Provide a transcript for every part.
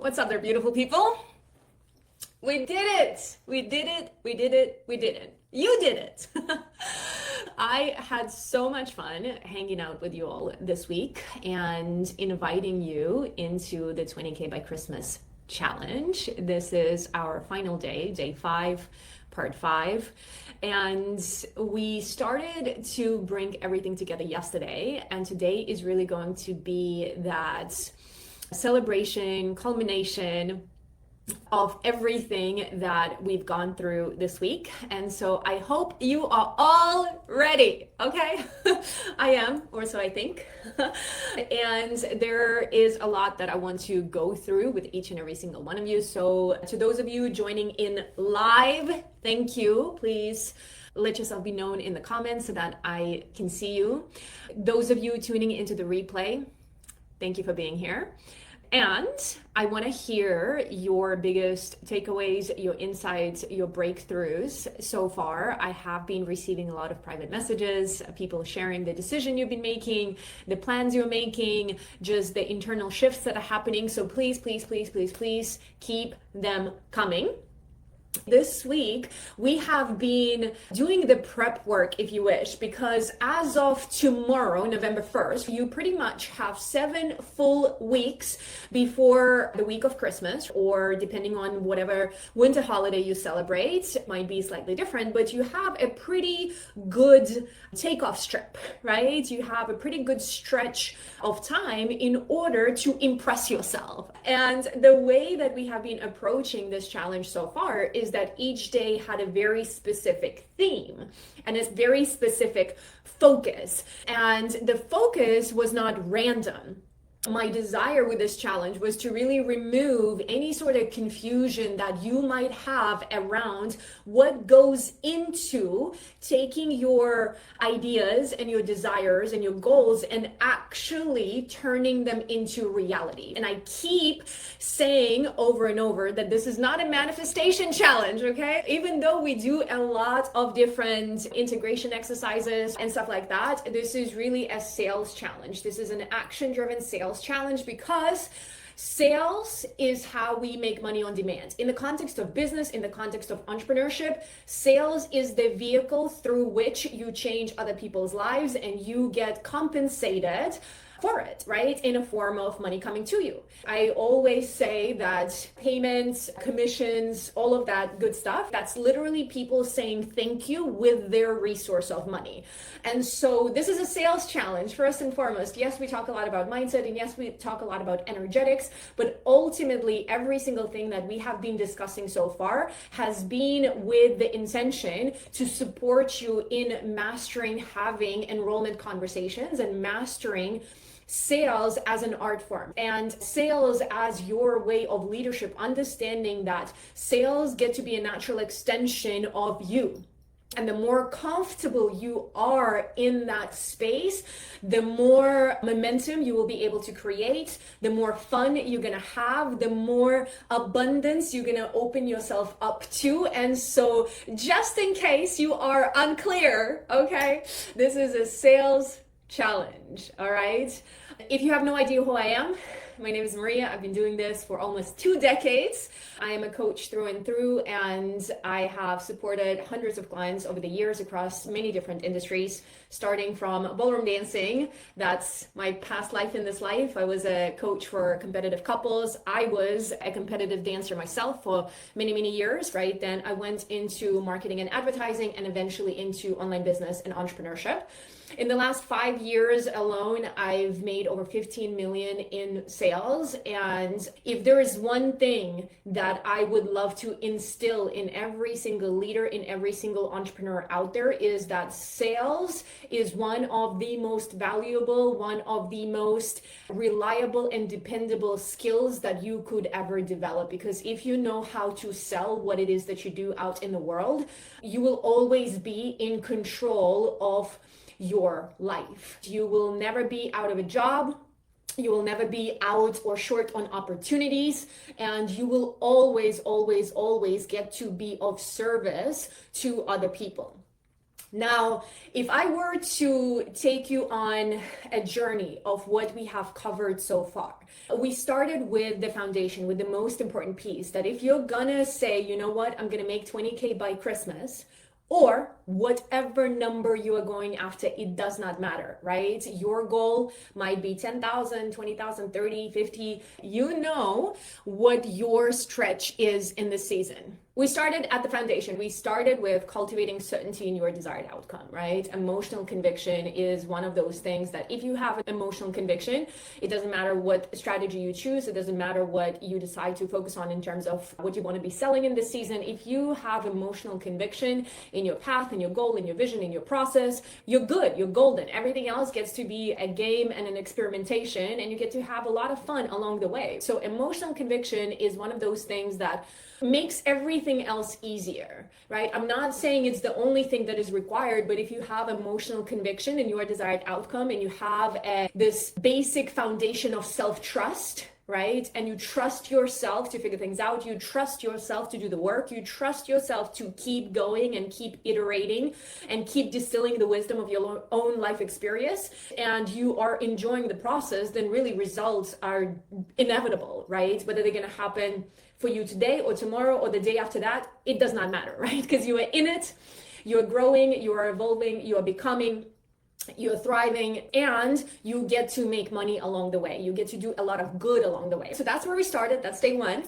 What's up there, beautiful people? We did it! We did it! We did it! We did it! You did it! I had so much fun hanging out with you all this week and inviting you into the 20K by Christmas challenge. This is our final day, day 5, part 5. And we started to bring everything together yesterday. And today is really going to be that celebration, culmination of everything that we've gone through this week. And so I hope you are all ready, okay? I am, or so I think. And there is a lot that I want to go through with each and every single one of you. So to those of you joining in live, thank you. Please let yourself be known in the comments so that I can see you. Those of you tuning into the replay, thank you for being here. And I want to hear your biggest takeaways, your insights, your breakthroughs so far. I have been receiving a lot of private messages, people sharing the decision you've been making, the plans you're making, just the internal shifts that are happening. So please, please, please, please, please keep them coming. This week, we have been doing the prep work, if you wish, because as of tomorrow, November 1st, you pretty much have 7 full weeks before the week of Christmas, or depending on whatever winter holiday you celebrate, it might be slightly different, but you have a pretty good takeoff strip, right? You have a pretty good stretch of time in order to impress yourself. And the way that we have been approaching this challenge so far is that each day had a very specific theme and a very specific focus. And the focus was not random. My desire with this challenge was to really remove any sort of confusion that you might have around what goes into taking your ideas and your desires and your goals and actually turning them into reality. And I keep saying over and over that this is not a manifestation challenge, okay? Even though we do a lot of different integration exercises and stuff like that, this is really a sales challenge. This is an action-driven sales challenge because sales is how we make money on demand. In the context of business, in the context of entrepreneurship, sales is the vehicle through which you change other people's lives and you get compensated for it, right? In a form of money coming to you. I always say that payments, commissions, all of that good stuff, that's literally people saying thank you with their resource of money. And so this is a sales challenge, first and foremost. Yes, we talk a lot about mindset, and yes, we talk a lot about energetics, but ultimately every single thing that we have been discussing so far has been with the intention to support you in mastering having enrollment conversations and mastering sales as an art form and sales as your way of leadership, understanding that sales get to be a natural extension of you. And the more comfortable you are in that space, the more momentum you will be able to create, the more fun you're gonna have, the more abundance you're gonna open yourself up to. And so just in case you are unclear, okay, this is a sales challenge, all right? If you have no idea who I am, my name is Maria. I've been doing this for almost 2 decades. I am a coach through and through, and I have supported hundreds of clients over the years across many different industries, starting from ballroom dancing. That's my past life in this life. I was a coach for competitive couples. I was a competitive dancer myself for many, many years, right? Then I went into marketing and advertising and eventually into online business and entrepreneurship. In the last 5 years alone, I've made over 15 million in sales. And if there is one thing that I would love to instill in every single leader, in every single entrepreneur out there, is that sales is one of the most valuable, one of the most reliable and dependable skills that you could ever develop. Because if you know how to sell what it is that you do out in the world, you will always be in control of your life. You will never be out of a job. You will never be out or short on opportunities, and you will always, always, always get to be of service to other people. Now, if I were to take you on a journey of what we have covered so far, we started with the foundation, with the most important piece, that if you're gonna say, you know what, I'm gonna make 20K by Christmas, or whatever number you are going after, it does not matter, right? Your goal might be 10,000, 20,000, 30, 50. You know what your stretch is in this season. We started at the foundation. We started with cultivating certainty in your desired outcome, right? Emotional conviction is one of those things that if you have an emotional conviction, it doesn't matter what strategy you choose. It doesn't matter what you decide to focus on in terms of what you want to be selling in this season. If you have emotional conviction in your path, in your goal, in your vision, in your process, you're good, you're golden. Everything else gets to be a game and an experimentation, and you get to have a lot of fun along the way. So emotional conviction is one of those things that makes everything else easier, right? I'm not saying it's the only thing that is required, but if you have emotional conviction in your desired outcome and you have this basic foundation of self-trust, right? And you trust yourself to figure things out. You trust yourself to do the work. You trust yourself to keep going and keep iterating and keep distilling the wisdom of your own life experience. And you are enjoying the process, then really results are inevitable, right? Whether they're going to happen for you today or tomorrow or the day after that, it does not matter, right? Because you are in it, you're growing, you are evolving, you are becoming, you're thriving, and you get to make money along the way. You get to do a lot of good along the way. So that's where we started. That's day one.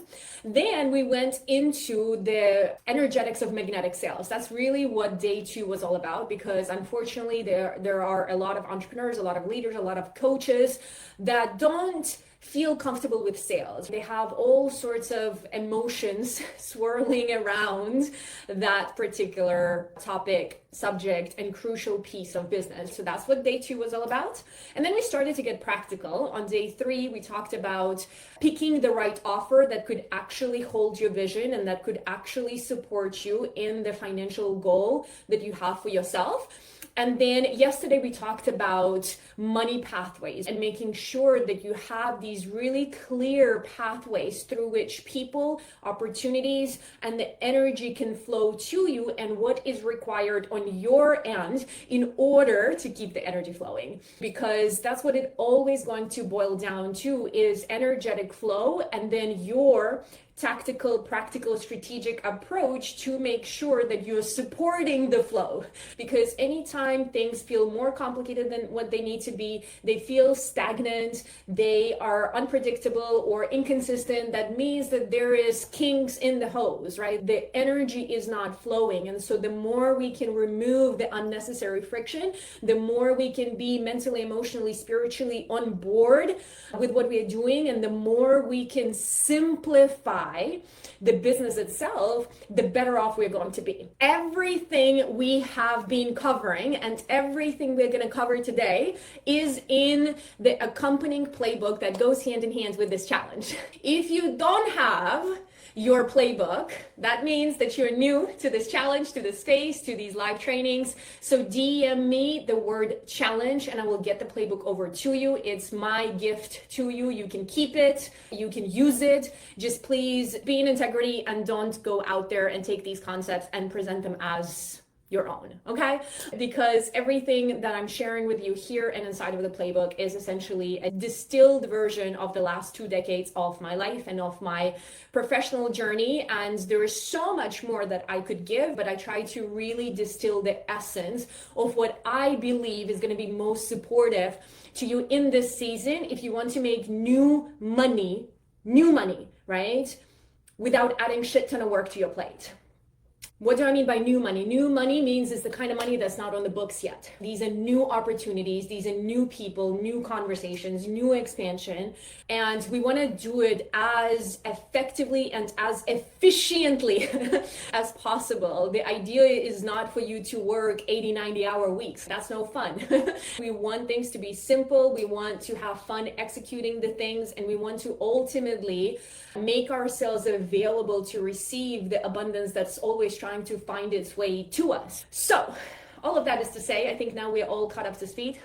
Then we went into the energetics of magnetic sales. That's really what day two was all about, because unfortunately there are a lot of entrepreneurs, a lot of leaders, a lot of coaches that don't feel comfortable with sales. They have all sorts of emotions swirling around that particular topic, subject, and crucial piece of business. So that's what day two was all about. And then we started to get practical. On day three, we talked about picking the right offer that could actually hold your vision and that could actually support you in the financial goal that you have for yourself. And then yesterday we talked about money pathways and making sure that you have these really clear pathways through which people, opportunities, and the energy can flow to you, and what is required on your end in order to keep the energy flowing. Because that's what it always going to boil down to, is energetic flow, and then your tactical, practical, strategic approach to make sure that you're supporting the flow. Because anytime things feel more complicated than what they need to be, they feel stagnant, they are unpredictable or inconsistent, that means that there is kinks in the hose, right? The energy is not flowing. And so the more we can remove the unnecessary friction, the more we can be mentally, emotionally, spiritually on board with what we are doing, and the more we can simplify the business itself, the better off we're going to be. Everything we have been covering and everything we're going to cover today is in the accompanying playbook that goes hand in hand with this challenge. If you don't have your playbook, that means that you're new to this challenge, to this space, to these live trainings. So DM me the word challenge and I will get the playbook over to you. It's my gift to you. You can keep it, you can use it. Just please be in integrity and don't go out there and take these concepts and present them as your own, okay? Because everything that I'm sharing with you here and inside of the playbook is essentially a distilled version of the last 2 decades of my life and of my professional journey. And there is so much more that I could give, but I try to really distill the essence of what I believe is going to be most supportive to you in this season if you want to make new money, right? Without adding shit ton of work to your plate. What do I mean by new money? New money means it's the kind of money that's not on the books yet. These are new opportunities, these are new people, new conversations, new expansion. And we want to do it as effectively and as efficiently as possible. The idea is not for you to work 80, 90-hour weeks. That's no fun. We want things to be simple. We want to have fun executing the things, and we want to ultimately make ourselves available to receive the abundance that's always trying to find its way to us. So all of that is to say, I think now we're all caught up to speed.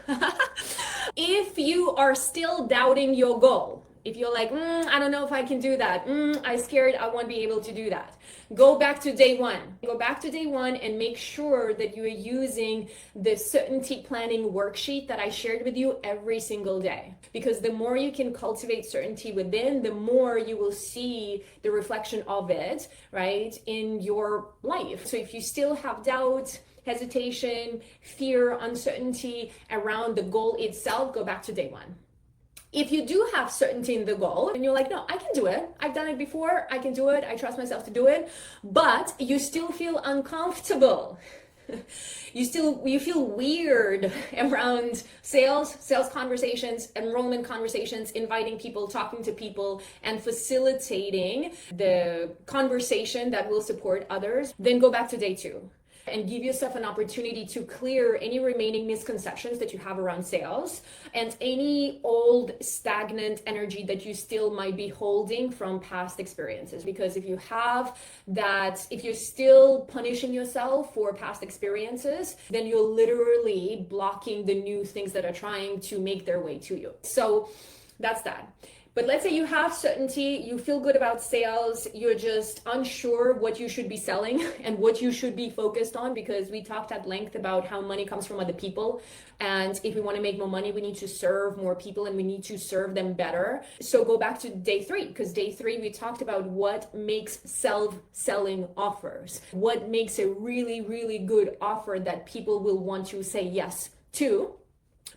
If you are still doubting your goal, If you're like, I don't know if I can do that. I'm scared, I won't be able to do that. Go back to day one. Go back to day one and make sure that you are using the certainty planning worksheet that I shared with you every single day. Because the more you can cultivate certainty within, the more you will see the reflection of it, right, in your life. So if you still have doubt, hesitation, fear, uncertainty around the goal itself, go back to day one. If you do have certainty in the goal and you're like, no, I can do it. I've done it before. I can do it. I trust myself to do it. But you still feel uncomfortable. You feel weird around sales conversations, enrollment conversations, inviting people, talking to people, and facilitating the conversation that will support others. Then go back to day two and give yourself an opportunity to clear any remaining misconceptions that you have around sales and any old stagnant energy that you still might be holding from past experiences. Because if you have that, if you're still punishing yourself for past experiences, then you're literally blocking the new things that are trying to make their way to you. So that's that. But let's say you have certainty, you feel good about sales, you're just unsure what you should be selling and what you should be focused on, because we talked at length about how money comes from other people. And if we want to make more money, we need to serve more people and we need to serve them better. So go back to day three, because day three, we talked about what makes self-selling offers, what makes a really, really good offer that people will want to say yes to.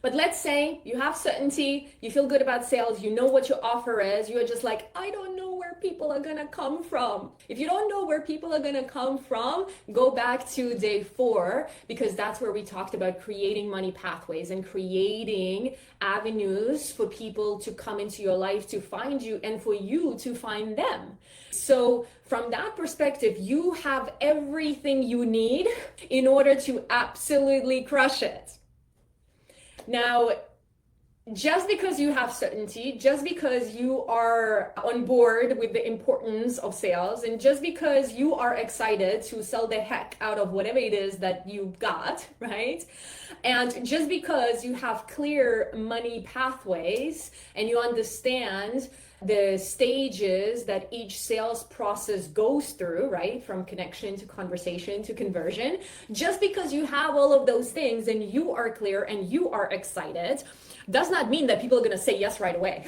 But let's say you have certainty, you feel good about sales, you know what your offer is, you're just like, I don't know where people are gonna come from. If you don't know where people are gonna come from, go back to day four, because that's where we talked about creating money pathways and creating avenues for people to come into your life to find you and for you to find them. So from that perspective, you have everything you need in order to absolutely crush it. Now, just because you have certainty, just because you are on board with the importance of sales, and just because you are excited to sell the heck out of whatever it is that you got, right? And just because you have clear money pathways and you understand the stages that each sales process goes through, right? From connection to conversation to conversion. Just because you have all of those things and you are clear and you are excited, does not mean that people are going to say yes right away.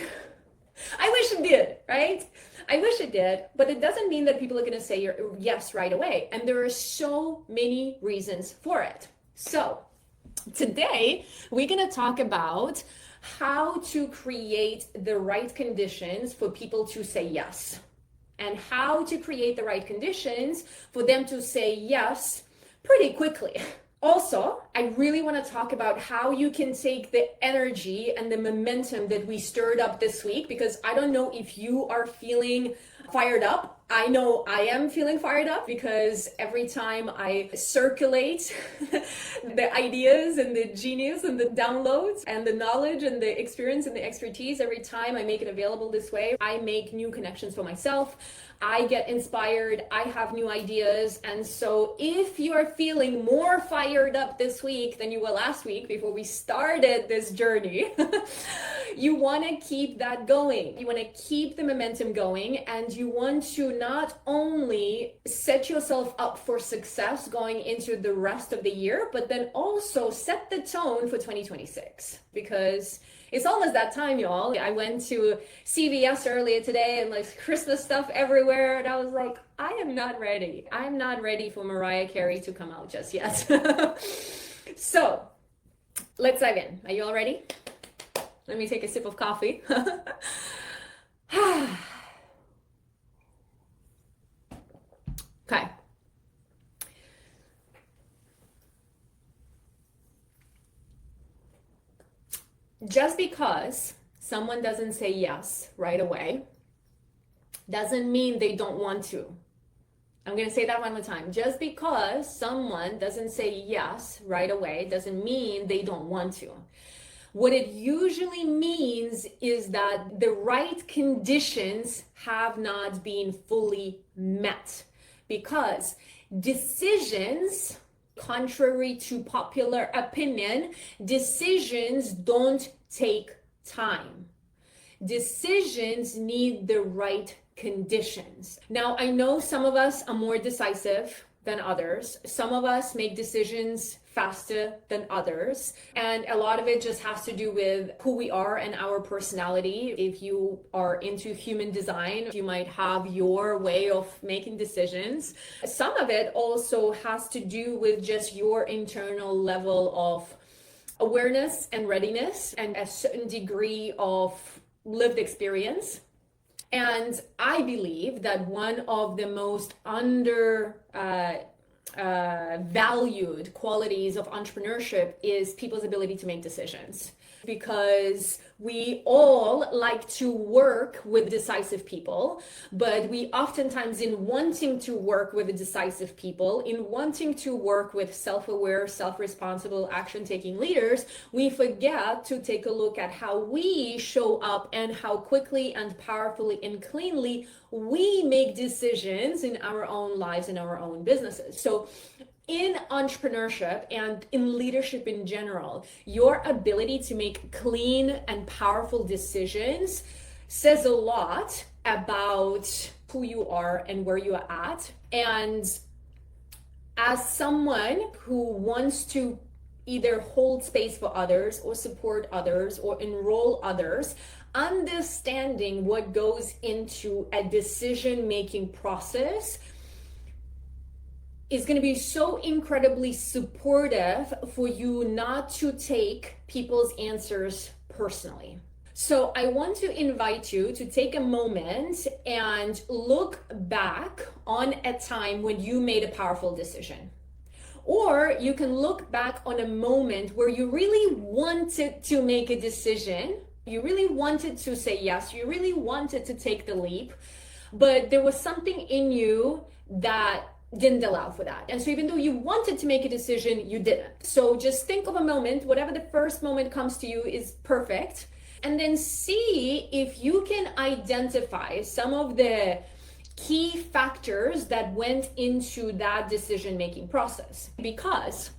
I wish it did, right? I wish it did, but it doesn't mean that people are going to say yes right away. And there are so many reasons for it. So today we're going to talk about how to create the right conditions for people to say yes, and how to create the right conditions for them to say yes pretty quickly. Also, I really want to talk about how you can take the energy and the momentum that we stirred up this week, because I don't know if you are feeling fired up. I know I am feeling fired up, because every time I circulate the ideas and the genius and the downloads and the knowledge and the experience and the expertise, every time I make it available this way, I make new connections for myself. I get inspired, I have new ideas. And so if you're feeling more fired up this week than you were last week before we started this journey, you want to keep that going. You want to keep the momentum going, and you want to not only set yourself up for success going into the rest of the year, but then also set the tone for 2026, because it's almost that time, y'all. I went to CVS earlier today and like Christmas stuff everywhere. And I was like, I am not ready. I'm not ready for Mariah Carey to come out just yet. So let's dive in. Are you all ready? Let me take a sip of coffee. Okay. Just because someone doesn't say yes right away doesn't mean they don't want to. I'm going to say that one more time. Just because someone doesn't say yes right away doesn't mean they don't want to. What it usually means is that the right conditions have not been fully met, because decisions, contrary to popular opinion, decisions don't take time. decisions need the right conditions. Now, I know some of us are more decisive than others. Some of us make decisions faster than others. And a lot of it just has to do with who we are and our personality. If you are into human design, you might have your way of making decisions. Some of it also has to do with just your internal level of awareness and readiness and a certain degree of lived experience. And I believe that one of the most valued qualities of entrepreneurship is people's ability to make decisions, because we all like to work with decisive people, but we oftentimes, in wanting to work with the decisive people, in wanting to work with self-aware, self-responsible, action-taking leaders, we forget to take a look at how we show up and how quickly and powerfully and cleanly we make decisions in our own lives and our own businesses. So in entrepreneurship and in leadership in general, your ability to make clean and powerful decisions says a lot about who you are and where you are at. And as someone who wants to either hold space for others or support others or enroll others, understanding what goes into a decision-making process is going to be so incredibly supportive for you not to take people's answers personally. So I want to invite you to take a moment and look back on a time when you made a powerful decision. Or you can look back on a moment where you really wanted to make a decision. You really wanted to say yes. You really wanted to take the leap, but there was something in you that didn't allow for that. And so even though you wanted to make a decision, you didn't. So just think of a moment, whatever the first moment comes to you is perfect. And then see if you can identify some of the key factors that went into that decision-making process. Because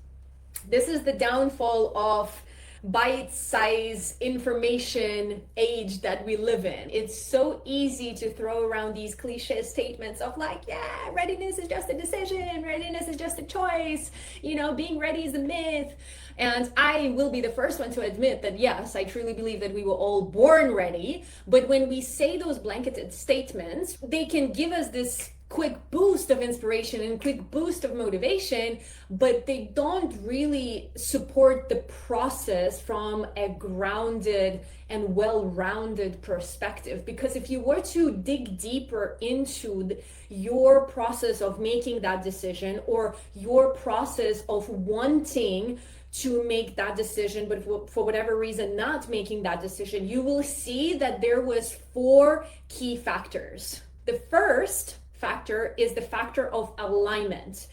this is the downfall of bite-sized information age that we live in. It's so easy to throw around these cliche statements of like, yeah, readiness is just a decision, readiness is just a choice, being ready is a myth. And I will be the first one to admit that, yes, I truly believe that we were all born ready. But when we say those blanketed statements, they can give us this quick boost of inspiration and quick boost of motivation, but they don't really support the process from a grounded and well-rounded perspective. Because if you were to dig deeper into your process of making that decision, or your process of wanting to make that decision, but for whatever reason not making that decision, you will see that there was 4 key factors. The first factor is the factor of alignment.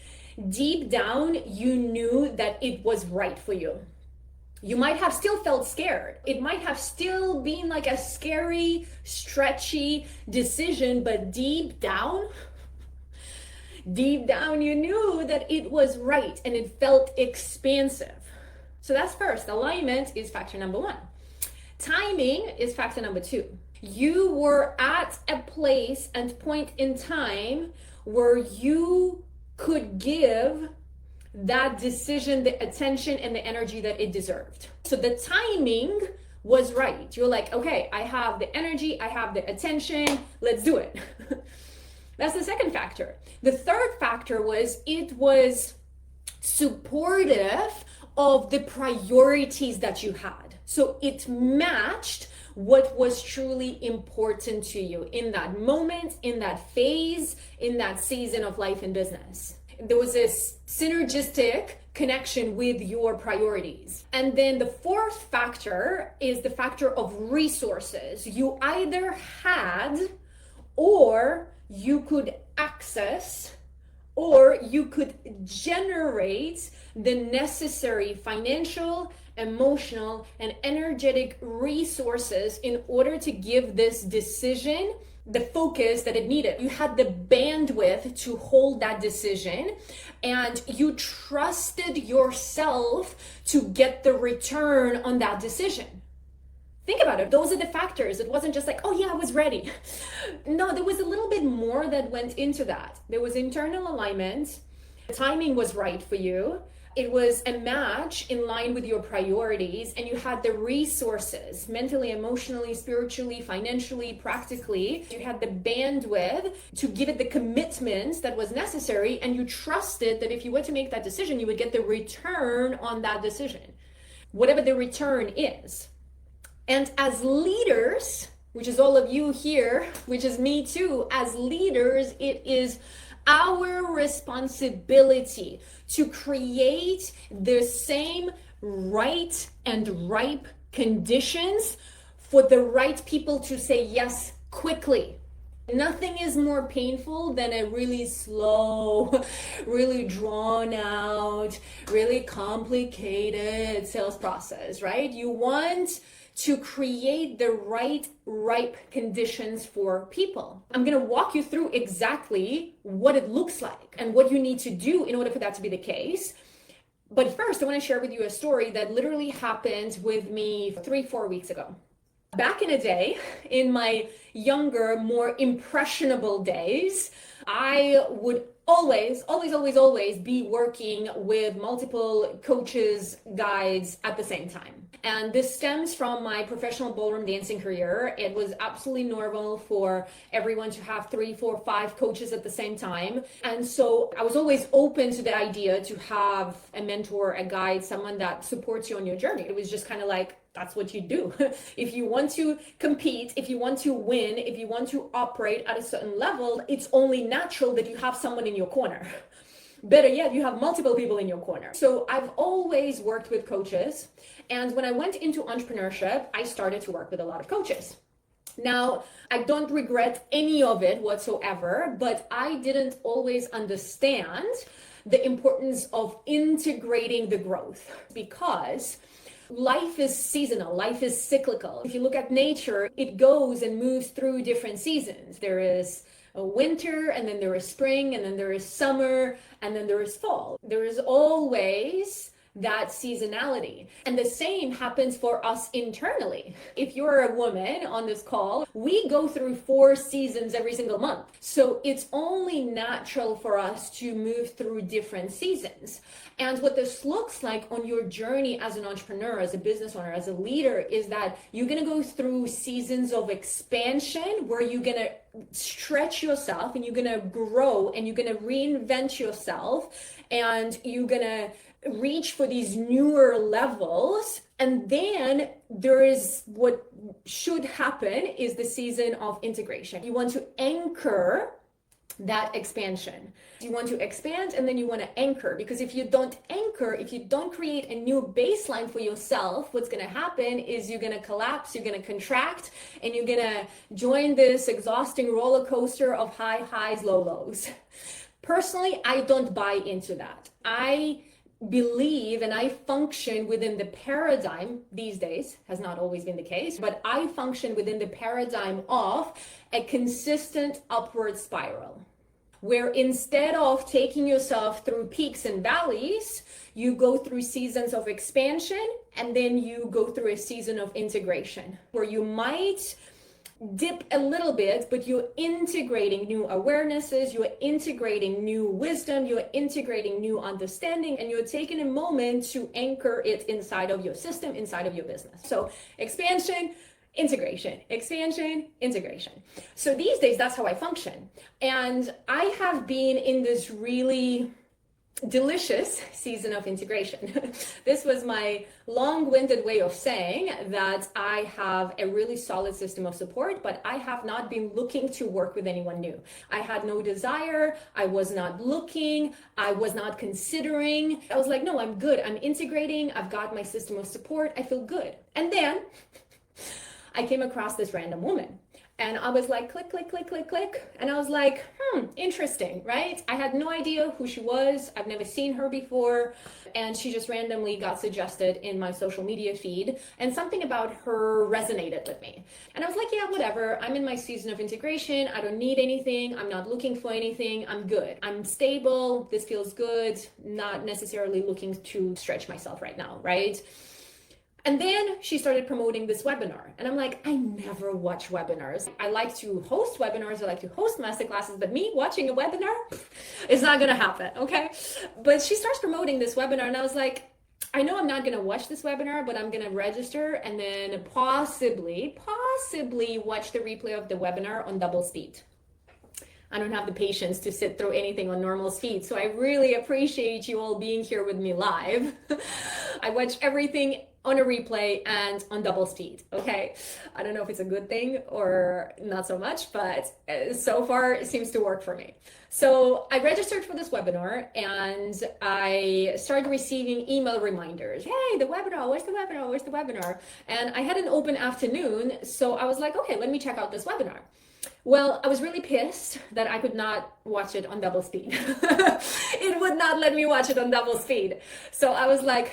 Deep down, you knew that it was right for you. You might have still felt scared. It might have still been like a scary, stretchy decision, but deep down, you knew that it was right and it felt expansive. So that's first. Alignment is factor number 1. Timing is factor number 2. You were at a place and point in time where you could give that decision the attention and the energy that it deserved. So the timing was right. You're like, okay, I have the energy, I have the attention, let's do it. That's the second factor. The third factor was it was supportive of the priorities that you had. So it matched what was truly important to you in that moment, in that phase, in that season of life and business. There was this synergistic connection with your priorities. And then the fourth factor is the factor of resources. You either had, or you could access, or you could generate the necessary financial, emotional, and energetic resources in order to give this decision the focus that it needed. You had the bandwidth to hold that decision, and you trusted yourself to get the return on that decision. Think about it. Those are the factors. It wasn't just like, oh yeah, I was ready. No, there was a little bit more that went into that. There was internal alignment. The timing was right for you. It was a match in line with your priorities, and you had the resources mentally, emotionally, spiritually, financially, practically. You had the bandwidth to give it the commitment that was necessary, and you trusted that if you were to make that decision, you would get the return on that decision, whatever the return is. And as leaders, which is all of you here, which is me too, as leaders, it is our responsibility to create the same right and ripe conditions for the right people to say yes quickly. Nothing is more painful than a really slow, really drawn out, really complicated sales process, right? You want to create the right ripe conditions for people. I'm going to walk you through exactly what it looks like and what you need to do in order for that to be the case. But first, I want to share with you a story that literally happened with me 3-4 weeks ago. Back in the day, in my younger, more impressionable days, I would always be working with multiple coaches, guides at the same time. And this stems from my professional ballroom dancing career. It was absolutely normal for everyone to have 3, 4, 5 coaches at the same time. And so I was always open to the idea to have a mentor, a guide, someone that supports you on your journey. It was just kind of like, that's what you do. If you want to compete, if you want to win, if you want to operate at a certain level, it's only natural that you have someone in your corner. Better yet, you have multiple people in your corner. So I've always worked with coaches. And when I went into entrepreneurship, I started to work with a lot of coaches. Now, I don't regret any of it whatsoever, but I didn't always understand the importance of integrating the growth, because life is seasonal, life is cyclical. If you look at nature, it goes and moves through different seasons. There is a winter, and then there is spring, and then there is summer, and then there is fall. There is always that seasonality. And the same happens for us internally. If you're a woman on this call, we go through 4 seasons every single month. So it's only natural for us to move through different seasons. And what this looks like on your journey as an entrepreneur, as a business owner, as a leader, is that you're going to go through seasons of expansion where you're going to stretch yourself and you're going to grow and you're going to reinvent yourself and you're going to reach for these newer levels. And then there is what should happen is the season of integration. You want to anchor that expansion. You want to expand and then you want to anchor, because if you don't anchor, if you don't create a new baseline for yourself, what's going to happen is you're going to collapse, you're going to contract, and you're going to join this exhausting roller coaster of high highs, low lows. Personally, I don't buy into that. I believe and I function within the paradigm these days, has not always been the case, but I function within the paradigm of a consistent upward spiral, where instead of taking yourself through peaks and valleys, you go through seasons of expansion and then you go through a season of integration, where you might dip a little bit, but you're integrating new awarenesses, you're integrating new wisdom, you're integrating new understanding, and you're taking a moment to anchor it inside of your system, inside of your business. So expansion, integration, expansion, integration. So these days, that's how I function. And I have been in this really delicious season of integration. This was my long-winded way of saying that I have a really solid system of support, but I have not been looking to work with anyone new. I had no desire. I was not looking. I was not considering. I was like, no, I'm good. I'm integrating. I've got my system of support. I feel good. And then I came across this random woman. And I was like, click, click, click, click, click. And I was like, interesting, right? I had no idea who she was. I've never seen her before. And she just randomly got suggested in my social media feed. And something about her resonated with me. And I was like, yeah, whatever. I'm in my season of integration. I don't need anything. I'm not looking for anything. I'm good. I'm stable. This feels good. Not necessarily looking to stretch myself right now, right? And then she started promoting this webinar. And I'm like, I never watch webinars. I like to host webinars. I like to host masterclasses, but me watching a webinar is not going to happen. Okay. But she starts promoting this webinar. And I was like, I know I'm not going to watch this webinar, but I'm going to register and then possibly watch the replay of the webinar on double speed. I don't have the patience to sit through anything on normal speed. So I really appreciate you all being here with me live. I watch everything on a replay and on double speed. Okay. I don't know if it's a good thing or not so much, but so far it seems to work for me. So I registered for this webinar and I started receiving email reminders. Hey, the webinar, where's the webinar? Where's the webinar? And I had an open afternoon. So I was like, okay, let me check out this webinar. Well, I was really pissed that I could not watch it on double speed. It would not let me watch it on double speed. So I was like,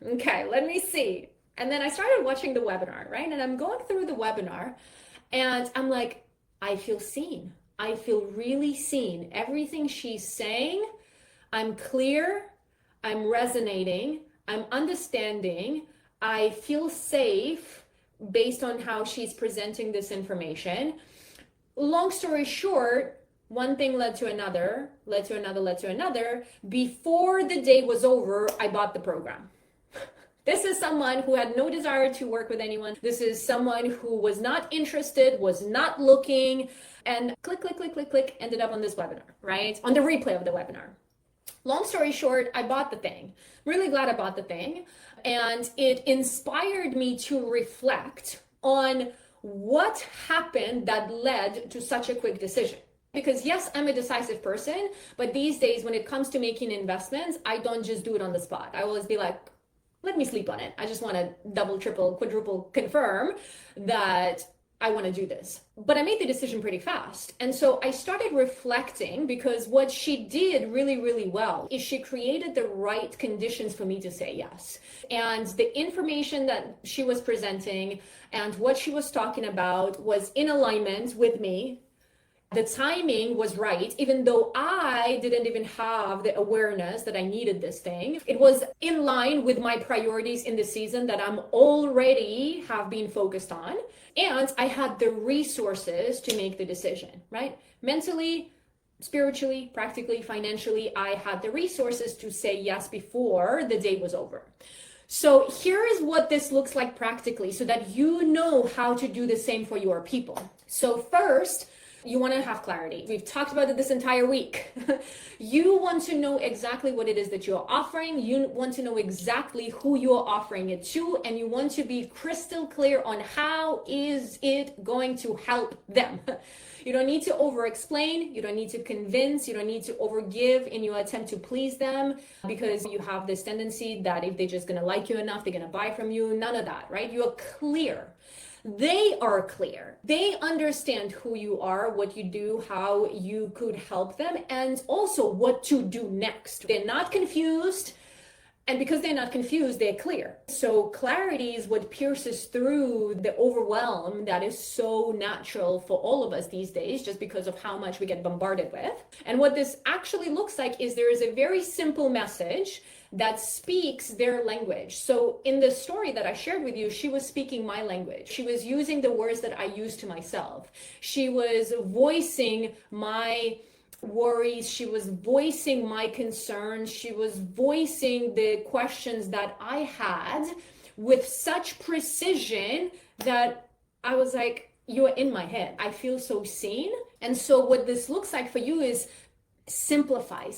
okay, let me see. And then I started watching the webinar, right? And I'm going through the webinar and I'm like, I feel seen. I feel really seen. Everything she's saying, I'm clear, I'm resonating, I'm understanding, I feel safe based on how she's presenting this information. Long story short, one thing led to another, led to another, led to another. Before the day was over, I bought the program. This is someone who had no desire to work with anyone. This is someone who was not interested, was not looking, and click, ended up on this webinar, right? On the replay of the webinar. Long story short, I bought the thing. Really glad I bought the thing. And it inspired me to reflect on what happened that led to such a quick decision. Because yes, I'm a decisive person, but these days when it comes to making investments, I don't just do it on the spot. I always be like, let me sleep on it. I just want to double, triple, quadruple confirm that I want to do this. But I made the decision pretty fast. And so I started reflecting because what she did really, really well is she created the right conditions for me to say yes. And the information that she was presenting and what she was talking about was in alignment with me. The timing was right, even though I didn't even have the awareness that I needed this thing. It was in line with my priorities in the season that I'm already have been focused on. And I had the resources to make the decision, right? Mentally, spiritually, practically, financially, I had the resources to say yes before the day was over. So here is what this looks like practically so that you know how to do the same for your people. So first, you want to have clarity. We've talked about it this entire week. You want to know exactly what it is that you're offering. You want to know exactly who you're offering it to, and you want to be crystal clear on how is it going to help them. You don't need to over-explain. You don't need to convince. You don't need to overgive in your attempt to please them because you have this tendency that if they're just going to like you enough, they're going to buy from you. None of that, right? You're clear. They are clear. They understand who you are, what you do, how you could help them, and also what to do next. They're not confused. And because they're not confused, they're clear. So clarity is what pierces through the overwhelm that is so natural for all of us these days, just because of how much we get bombarded with. And what this actually looks like is there is a very simple message that speaks their language. So in the story that I shared with you, she was speaking my language. She was using the words that I use to myself. She was voicing my worries. She was voicing my concerns. She was voicing the questions that I had with such precision that I was like, you're in my head. I feel so seen. And so what this looks like for you is simplify, and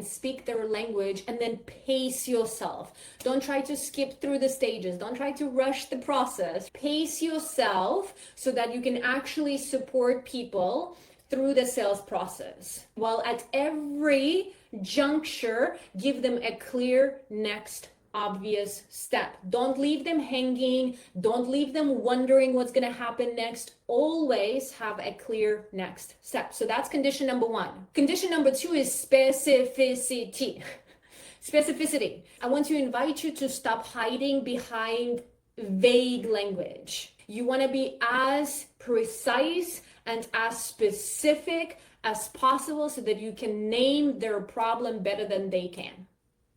speak their language, and then pace yourself. Don't try to skip through the stages. Don't try to rush the process. Pace yourself so that you can actually support people through the sales process. While at every juncture, give them a clear next obvious step. Don't leave them hanging. Don't leave them wondering what's going to happen next. Always have a clear next step. So that's condition number one. Condition number two is specificity. Specificity. I want to invite you to stop hiding behind vague language. You want to be as precise and as specific as possible so that you can name their problem better than they can.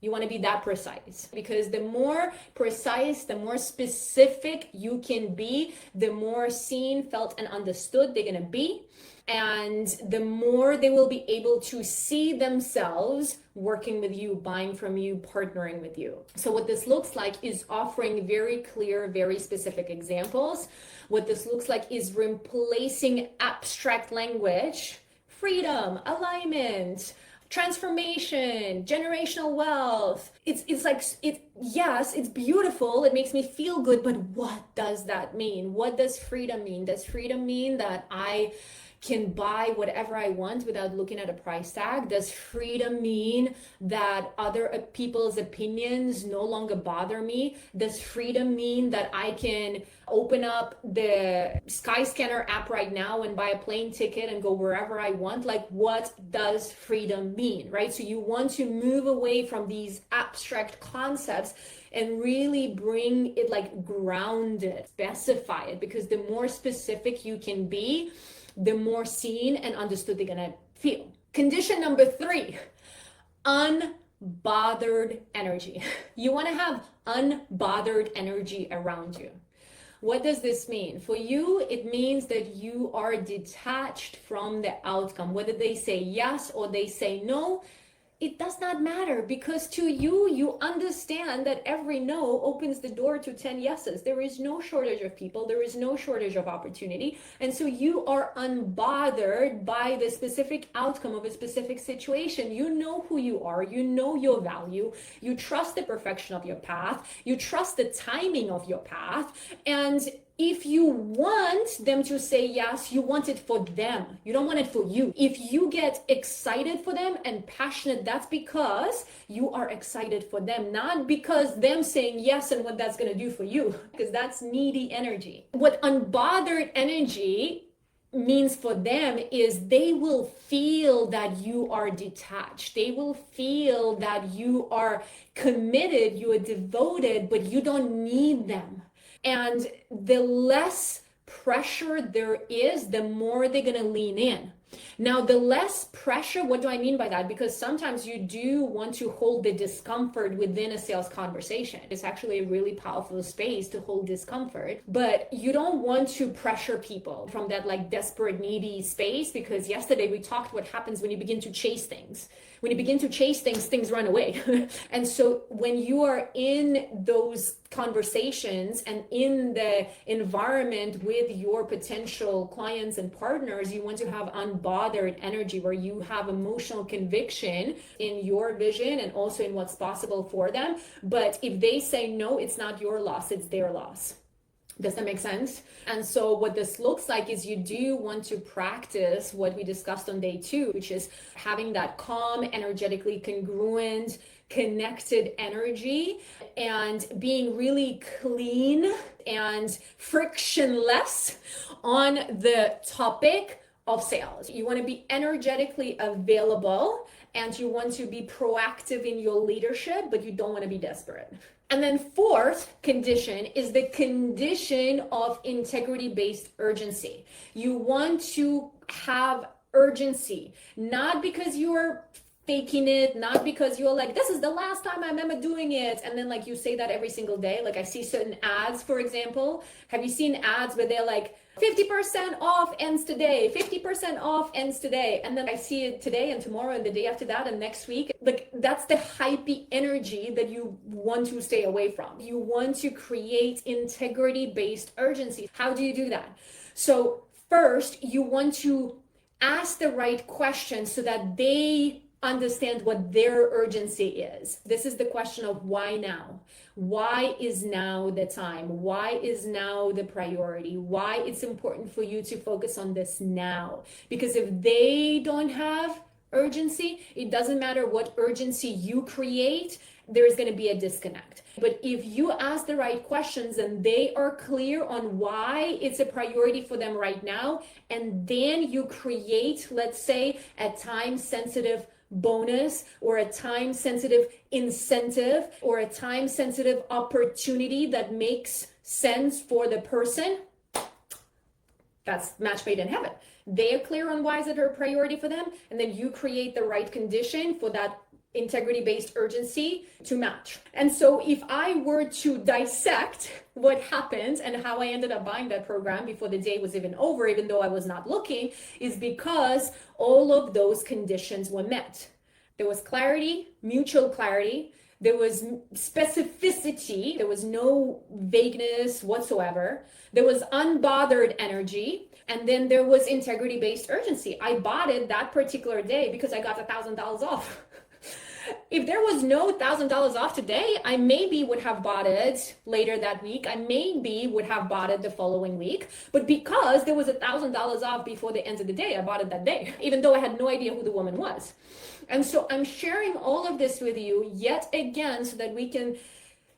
You want to be that precise, because the more precise, the more specific you can be, the more seen, felt, and understood they're going to be. And the more they will be able to see themselves working with you, buying from you, partnering with you. So what this looks like is offering very clear, very specific examples. What this looks like is replacing abstract language, freedom, alignment, transformation, generational wealth. Yes, it's beautiful. It makes me feel good, but what does that mean? What does freedom mean? Does freedom mean that I can buy whatever I want without looking at a price tag? Does freedom mean that other people's opinions no longer bother me? Does freedom mean that I can open up the Skyscanner app right now and buy a plane ticket and go wherever I want? Like, what does freedom mean, right? So you want to move away from these abstract concepts and really bring it, like, ground it, specify it, because the more specific you can be, the more seen and understood they're gonna feel. Condition number 3, unbothered energy. You wanna have unbothered energy around you. What does this mean? For you, it means that you are detached from the outcome. Whether they say yes or they say no, it does not matter, because to you, you understand that every no opens the door to 10 yeses. There is no shortage of people. There is no shortage of opportunity. And so you are unbothered by the specific outcome of a specific situation. You know who you are. You know your value. You trust the perfection of your path. You trust the timing of your path. And if you want them to say yes, you want it for them. You don't want it for you. If you get excited for them and passionate, that's because you are excited for them, not because them saying yes and what that's going to do for you, because that's needy energy. What unbothered energy means for them is they will feel that you are detached. They will feel that you are committed, you are devoted, but you don't need them. And the less pressure there is, the more they're going to lean in. Now, the less pressure, what do I mean by that? Because sometimes you do want to hold the discomfort within a sales conversation. It's actually a really powerful space to hold discomfort, but you don't want to pressure people from that, like, desperate, needy space, because yesterday we talked what happens when you begin to chase things. When you begin to chase things, things run away. And so when you are in those conversations and in the environment with your potential clients and partners, you want to have unbothered energy where you have emotional conviction in your vision and also in what's possible for them. But if they say no, it's not your loss, it's their loss. Does that make sense? And so what this looks like is you do want to practice what we discussed on day 2, which is having that calm, energetically congruent, connected energy, and being really clean and frictionless on the topic of sales. You want to be energetically available and you want to be proactive in your leadership, but you don't want to be desperate. And then 4th condition is the condition of integrity-based urgency. You want to have urgency, not because you're faking it, not because you're like, this is the last time I remember doing it, and then, like, you say that every single day. Like, I see certain ads, for example. Have you seen ads where they're like, 50% off ends today, 50% off ends today, and then I see it today and tomorrow and the day after that and next week? Like, that's the hypey energy that you want to stay away from. You want to create integrity-based urgency. How do you do that? So first, you want to ask the right questions so that they understand what their urgency is. This is the question of why now? Why is now the time? Why is now the priority? Why it's important for you to focus on this now? Because if they don't have urgency, it doesn't matter what urgency you create, there's going to be a disconnect. But if you ask the right questions and they are clear on why it's a priority for them right now, and then you create, let's say, a time-sensitive bonus or a time-sensitive incentive or a time-sensitive opportunity that makes sense for the person, that's match made in heaven. They're clear on why is it a priority for them, and then you create the right condition for that integrity-based urgency to match. And so if I were to dissect what happened and how I ended up buying that program before the day was even over, even though I was not looking, is because all of those conditions were met. There was clarity, mutual clarity. There was specificity. There was no vagueness whatsoever. There was unbothered energy. And then there was integrity-based urgency. I bought it that particular day because I got $1,000 off. If there was no $1,000 off today, I maybe would have bought it later that week. I maybe would have bought it the following week. But because there was $1,000 off before the end of the day, I bought it that day, even though I had no idea who the woman was. And so I'm sharing all of this with you yet again so that we can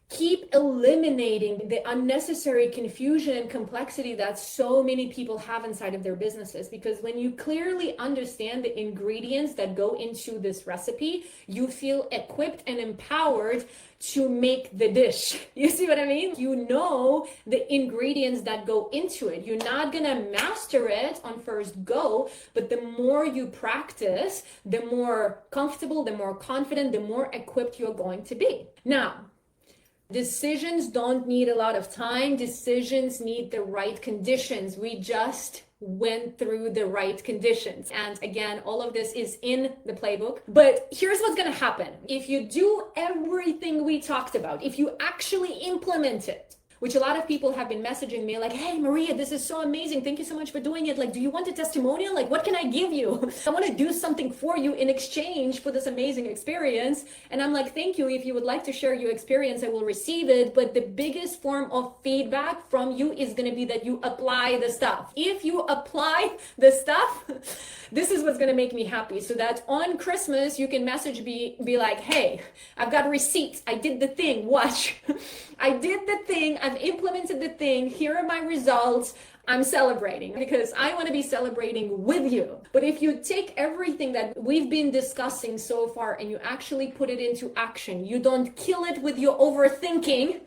keep eliminating the unnecessary confusion and complexity that so many people have inside of their businesses. Because when you clearly understand the ingredients that go into this recipe, you feel equipped and empowered to make the dish. You see what I mean? You know the ingredients that go into it. You're not gonna master it on first go, but the more you practice, the more comfortable, the more confident, the more equipped you're going to be. Now, decisions don't need a lot of time. Decisions need the right conditions. We just went through the right conditions. And again, all of this is in the playbook. But here's what's going to happen. If you do everything we talked about, if you actually implement it, which a lot of people have been messaging me like, hey, Maria, this is so amazing. Thank you so much for doing it. Like, do you want a testimonial? Like, what can I give you? I want to do something for you in exchange for this amazing experience. And I'm like, thank you. If you would like to share your experience, I will receive it. But the biggest form of feedback from you is going to be that you apply the stuff. If you apply the stuff, this is what's going to make me happy. So that on Christmas, you can message me, be like, hey, I've got receipts. I did the thing. Watch. I did the thing. I've implemented the thing. Here are my results. I'm celebrating because I want to be celebrating with you. But if you take everything that we've been discussing so far and you actually put it into action, you don't kill it with your overthinking,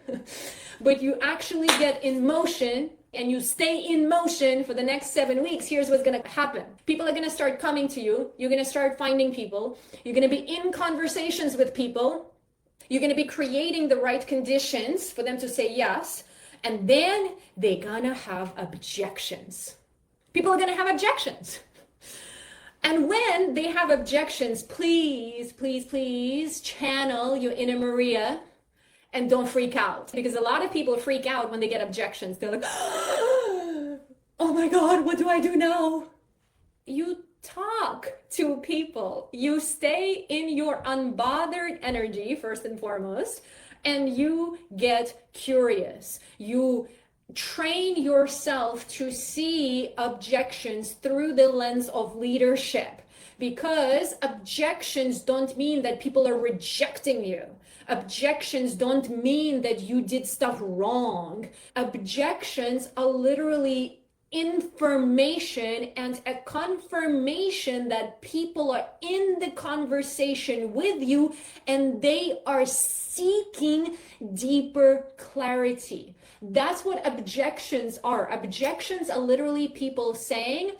but you actually get in motion and you stay in motion for the next 7 weeks, here's what's going to happen. People are going to start coming to you. You're going to start finding people. You're going to be in conversations with people. You're going to be creating the right conditions for them to say yes. And then they're going to have objections. People are going to have objections. And when they have objections, please, please, please channel your inner Maria and don't freak out. Because a lot of people freak out when they get objections. They're like, oh my God, what do I do now? You talk to people. You stay in your unbothered energy, first and foremost, and you get curious. You train yourself to see objections through the lens of leadership, because objections don't mean that people are rejecting you. Objections don't mean that you did stuff wrong. Objections are literally information and a confirmation that people are in the conversation with you and they are seeking deeper clarity. That's what objections are. Objections are literally people saying,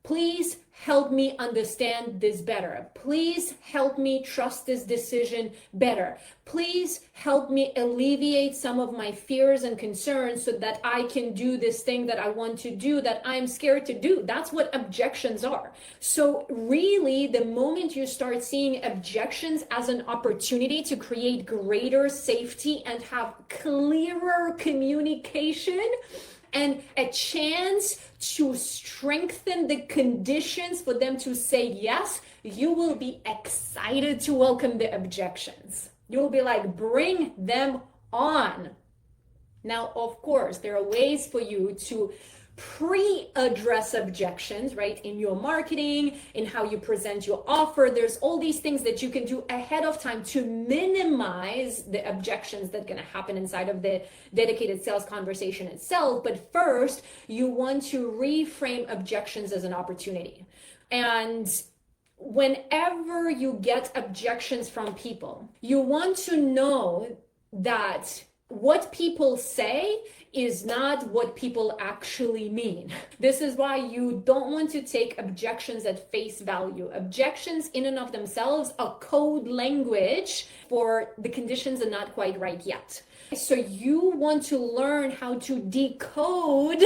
please help me understand this better. Please help me trust this decision better. Please help me alleviate some of my fears and concerns so that I can do this thing that I want to do that I'm scared to do. That's what objections are. So really, the moment you start seeing objections as an opportunity to create greater safety and have clearer communication, and a chance to strengthen the conditions for them to say yes, you will be excited to welcome the objections. You will be like, bring them on. Now, of course, there are ways for you to pre-address objections, right? In your marketing, in how you present your offer. There's all these things that you can do ahead of time to minimize the objections that are going to happen inside of the dedicated sales conversation itself. But first, you want to reframe objections as an opportunity. And whenever you get objections from people, you want to know that What people say is not what people actually mean. This is why you don't want to take objections at face value. Objections in and of themselves are code language for the conditions are not quite right yet. So you want to learn how to decode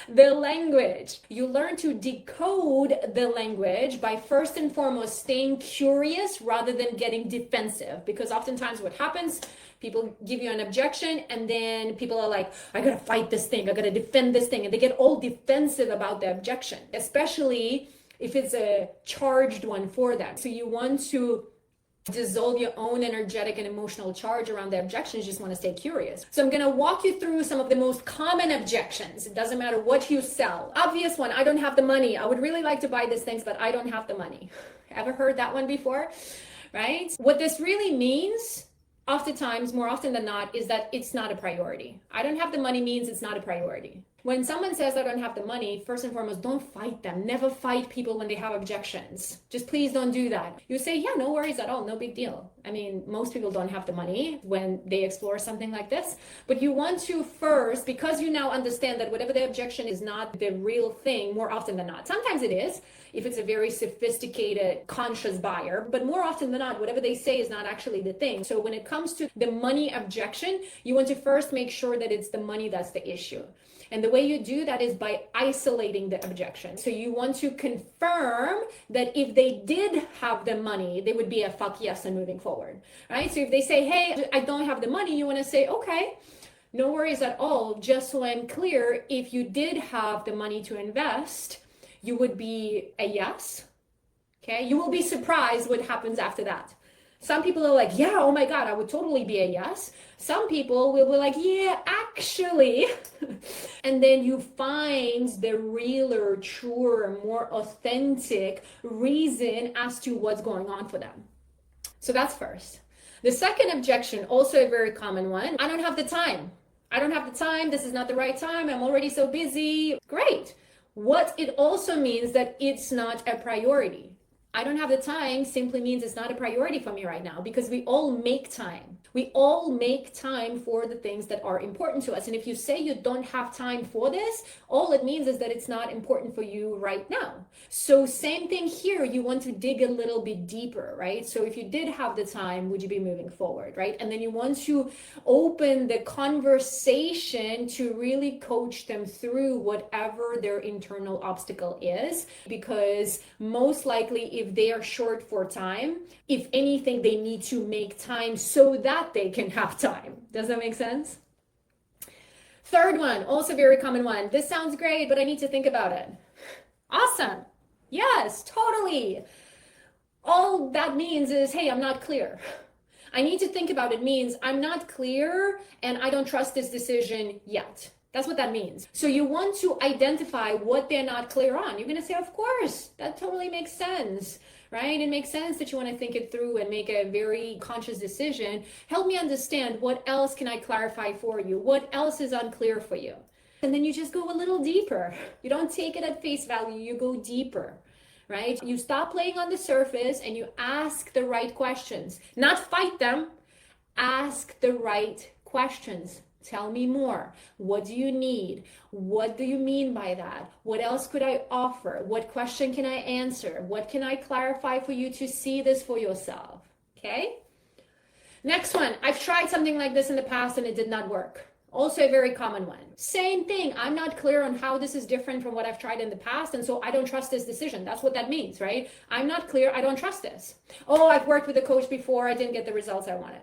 the language. You learn to decode the language by first and foremost staying curious rather than getting defensive. Because oftentimes what happens, people give you an objection and then people are like, I gotta fight this thing, I gotta defend this thing. And they get all defensive about the objection, especially if it's a charged one for them. So you want to dissolve your own energetic and emotional charge around the objections. You just want to stay curious. So I'm going to walk you through some of the most common objections. It doesn't matter what you sell. Obvious one, I don't have the money. I would really like to buy these things, but I don't have the money. Ever heard that one before? Right? What this really means, oftentimes, more often than not, is that it's not a priority. I don't have the money means it's not a priority. When someone says I don't have the money, first and foremost, don't fight them. Never fight people when they have objections. Just please don't do that. You say, yeah, no worries at all. No big deal. I mean, most people don't have the money when they explore something like this. But you want to first, because you now understand that whatever the objection is not the real thing, more often than not. Sometimes it is, if it's a very sophisticated, conscious buyer. But more often than not, whatever they say is not actually the thing. So when it comes to the money objection, you want to first make sure that it's the money that's the issue. And the way you do that is by isolating the objection. So you want to confirm that if they did have the money, they would be a fuck yes and moving forward, right? So if they say, hey, I don't have the money, you want to say, okay, no worries at all. Just so I'm clear, if you did have the money to invest, you would be a yes, okay? You will be surprised what happens after that. Some people are like, yeah, oh my God, I would totally be a yes. Some people will be like, yeah, actually. And then you find the realer, truer, more authentic reason as to what's going on for them. So that's first. The second objection, also a very common one, I don't have the time. I don't have the time. This is not the right time. I'm already so busy. Great. What it also means that it's not a priority. I don't have the time simply means it's not a priority for me right now, because we all make time. We all make time for the things that are important to us. And if you say you don't have time for this, all it means is that it's not important for you right now. So same thing here, you want to dig a little bit deeper, right? So if you did have the time, would you be moving forward, right? And then you want to open the conversation to really coach them through whatever their internal obstacle is, because most likely if they are short for time, if anything, they need to make time so that they can have time. Does that make sense? Third one, also very common one. This sounds great, but I need to think about it. Awesome. Yes, totally. All that means is, hey, I'm not clear. I need to think about it means I'm not clear and I don't trust this decision yet. That's what that means. So you want to identify what they're not clear on. You're going to say, of course, that totally makes sense, right? It makes sense that you want to think it through and make a very conscious decision. Help me understand, what else can I clarify for you? What else is unclear for you? And then you just go a little deeper. You don't take it at face value, you go deeper, right? You stop playing on the surface and you ask the right questions. Not fight them, ask the right questions. Tell me more. What do you need? What do you mean by that? What else could I offer? What question can I answer? What can I clarify for you to see this for yourself? Okay? Next one. I've tried something like this in the past and it did not work. Also a very common one. Same thing. I'm not clear on how this is different from what I've tried in the past, and so I don't trust this decision. That's what that means, right? I'm not clear. I don't trust this. Oh, I've worked with a coach before. I didn't get the results I wanted.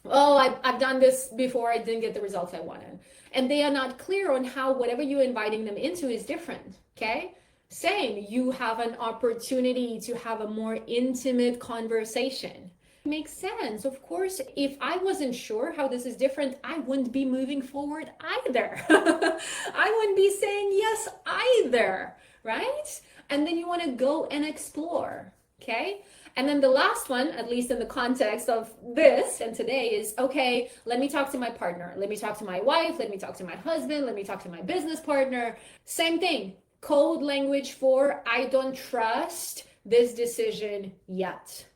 Oh, I've done this before, I didn't get the results I wanted. And they are not clear on how whatever you're inviting them into is different, okay? Same, you have an opportunity to have a more intimate conversation. Makes sense. Of course, if I wasn't sure how this is different, I wouldn't be moving forward either. I wouldn't be saying yes either, right? And then you want to go and explore, okay? And then the last one, at least in the context of this and today, is, okay, let me talk to my partner. Let me talk to my wife. Let me talk to my husband. Let me talk to my business partner. Same thing. Code language for I don't trust this decision yet.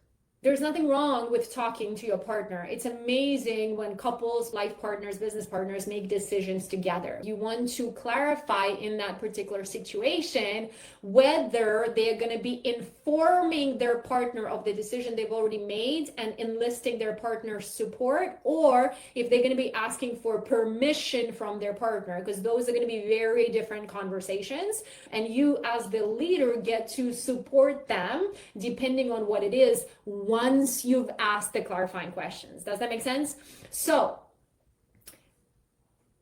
There's nothing wrong with talking to your partner. It's amazing when couples, life partners, business partners make decisions together. You want to clarify in that particular situation whether they're going to be informing their partner of the decision they've already made and enlisting their partner's support, or if they're going to be asking for permission from their partner, because those are going to be very different conversations. And you, as the leader, get to support them depending on what it is once you've asked the clarifying questions. Does that make sense? So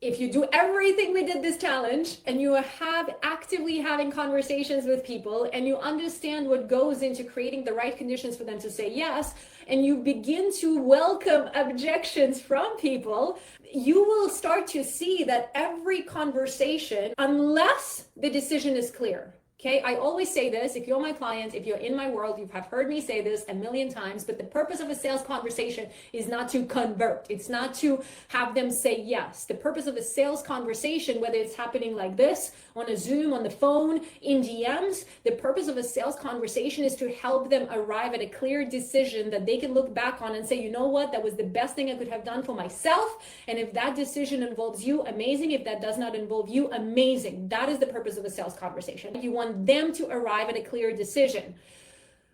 if you do everything we did this challenge and you have actively having conversations with people and you understand what goes into creating the right conditions for them to say yes, and you begin to welcome objections from people, you will start to see that every conversation, unless the decision is clear. Okay, I always say this, if you're my client, if you're in my world, you have heard me say this a million times, but the purpose of a sales conversation is not to convert. It's not to have them say yes. The purpose of a sales conversation, whether it's happening like this, on a Zoom, on the phone, in DMs, the purpose of a sales conversation is to help them arrive at a clear decision that they can look back on and say, you know what, that was the best thing I could have done for myself. And if that decision involves you, amazing. If that does not involve you, amazing. That is the purpose of a sales conversation. You want them to arrive at a clear decision.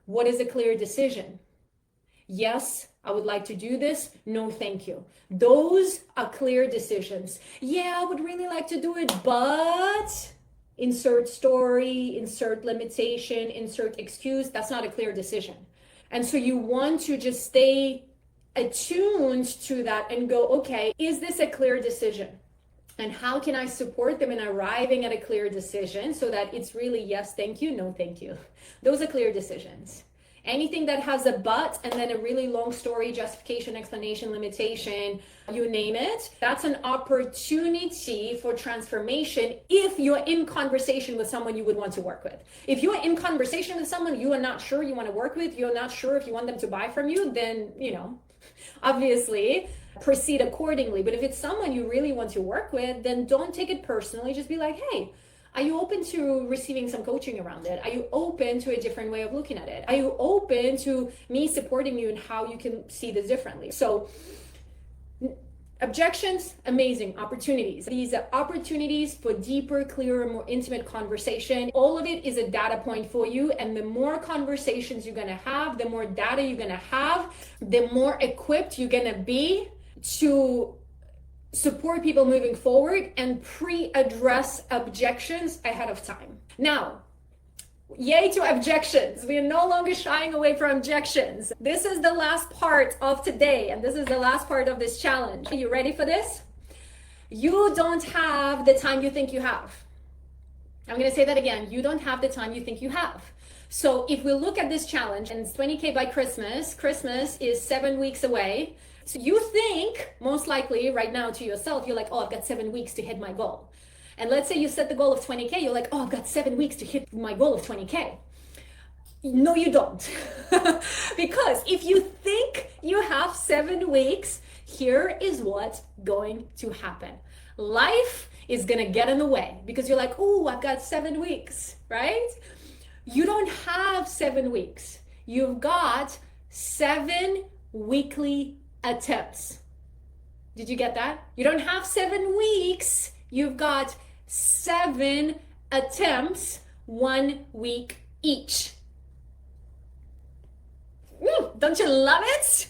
What is a clear decision? Yes, I would like to do this. No, thank you. Those are clear decisions. Yeah, I would really like to do it, but insert story, insert limitation, insert excuse. That's not a clear decision. And so you want to just stay attuned to that and go, okay, is this a clear decision? And how can I support them in arriving at a clear decision so that it's really yes, thank you, no, thank you. Those are clear decisions. Anything that has a but and then a really long story, justification, explanation, limitation, you name it, that's an opportunity for transformation if you're in conversation with someone you would want to work with. If you're in conversation with someone you are not sure you want to work with, you're not sure if you want them to buy from you, then, obviously proceed accordingly. But if it's someone you really want to work with, then don't take it personally. Just be like, hey, are you open to receiving some coaching around it? Are you open to a different way of looking at it? Are you open to me supporting you in how you can see this differently? So objections, amazing. Opportunities. These are opportunities for deeper, clearer, more intimate conversation. All of it is a data point for you. And the more conversations you're going to have, the more data you're going to have, the more equipped you're going to be to support people moving forward and pre-address objections ahead of time. Now, yay to objections. We are no longer shying away from objections. This is the last part of today, and this is the last part of this challenge. Are you ready for this? You don't have the time you think you have. I'm going to say that again. You don't have the time you think you have. So if we look at this challenge, and it's 20K by Christmas, Christmas is 7 weeks away. So you think, most likely right now to yourself, you're like, oh, I've got 7 weeks to hit my goal. And let's say you set the goal of 20K, you're like, oh, I've got 7 weeks to hit my goal of 20K. No, you don't. Because if you think you have 7 weeks, here is what's going to happen. Life is going to get in the way because you're like, oh, I've got 7 weeks, right? You don't have 7 weeks. You've got 7 weekly attempts. Did you get that? You don't have 7 weeks. You've got 7 attempts, 1 week each. Don't you love it?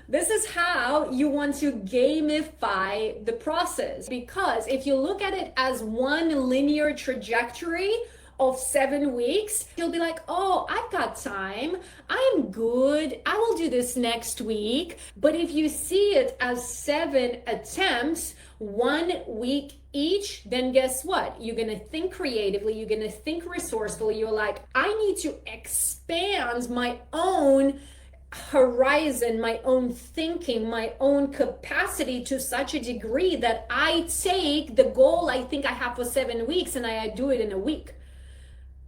This is how you want to gamify the process, because if you look at it as one linear trajectory of 7 weeks, you'll be like, oh, I've got time. I'm good. I will do this next week. But if you see it as 7 attempts, 1 week each, then guess what? You're going to think creatively. You're going to think resourcefully. You're like, I need to expand my own horizon, my own thinking, my own capacity to such a degree that I take the goal I think I have for 7 weeks and I do it in a week.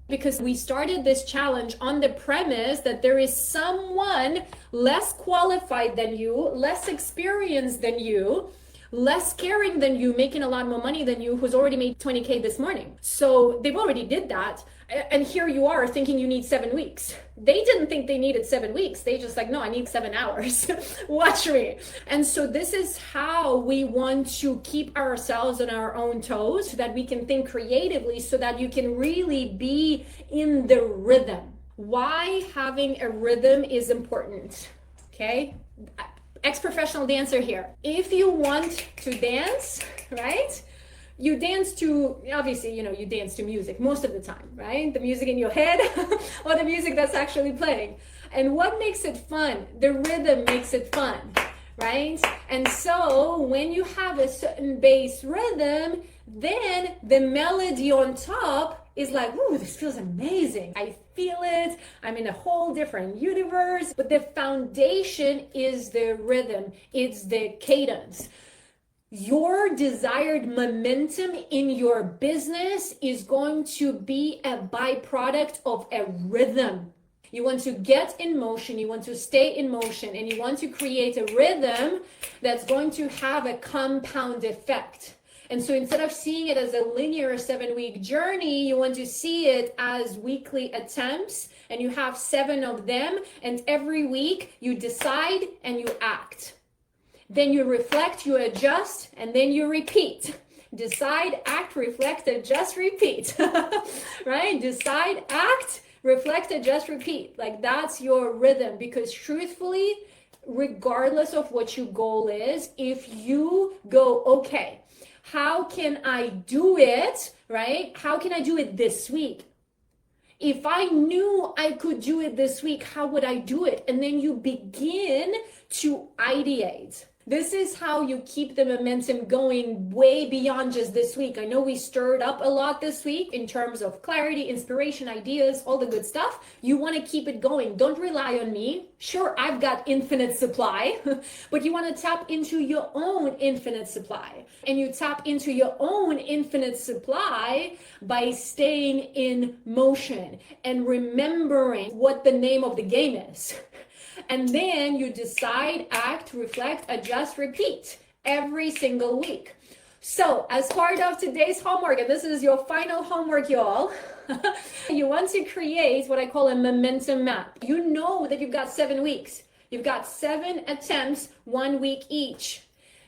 Because we started this challenge on the premise that there is someone less qualified than you, less experienced than you, less caring than you, making a lot more money than you, who's already made 20K this morning. So they've already did that. And here you are thinking you need 7 weeks. They didn't think they needed 7 weeks. They just like, no, I need 7 hours. Watch me. And so this is how we want to keep ourselves on our own toes so that we can think creatively, so that you can really be in the rhythm. Why having a rhythm is important, okay? Ex-professional dancer here. If you want to dance, right? You dance to, obviously, you dance to music most of the time, right? The music in your head or the music that's actually playing. And what makes it fun? The rhythm makes it fun, right? And so when you have a certain bass rhythm, then the melody on top is like, ooh, this feels amazing. I feel it. I'm in a whole different universe. But the foundation is the rhythm. It's the cadence. Your desired momentum in your business is going to be a byproduct of a rhythm. You want to get in motion, you want to stay in motion, and you want to create a rhythm that's going to have a compound effect. And so instead of seeing it as a linear 7-week journey, you want to see it as weekly attempts, and you have 7 of them, and every week you decide and you act. Then you reflect, you adjust, and then you repeat. Decide, act, reflect, adjust, repeat. Right? Decide, act, reflect, adjust, repeat. Like that's your rhythm, because truthfully, regardless of what your goal is, if you go, okay, how can I do it, right? How can I do it this week? If I knew I could do it this week, how would I do it? And then you begin to ideate. This is how you keep the momentum going way beyond just this week. I know we stirred up a lot this week in terms of clarity, inspiration, ideas, all the good stuff. You want to keep it going. Don't rely on me. Sure, I've got infinite supply, but you want to tap into your own infinite supply. And you tap into your own infinite supply by staying in motion and remembering what the name of the game is. And then you decide, act, reflect, adjust, repeat every single week. So as part of today's homework, and this is your final homework, y'all, you want to create what I call a momentum map. You know that you've got 7 weeks. You've got 7 attempts, 1 week each.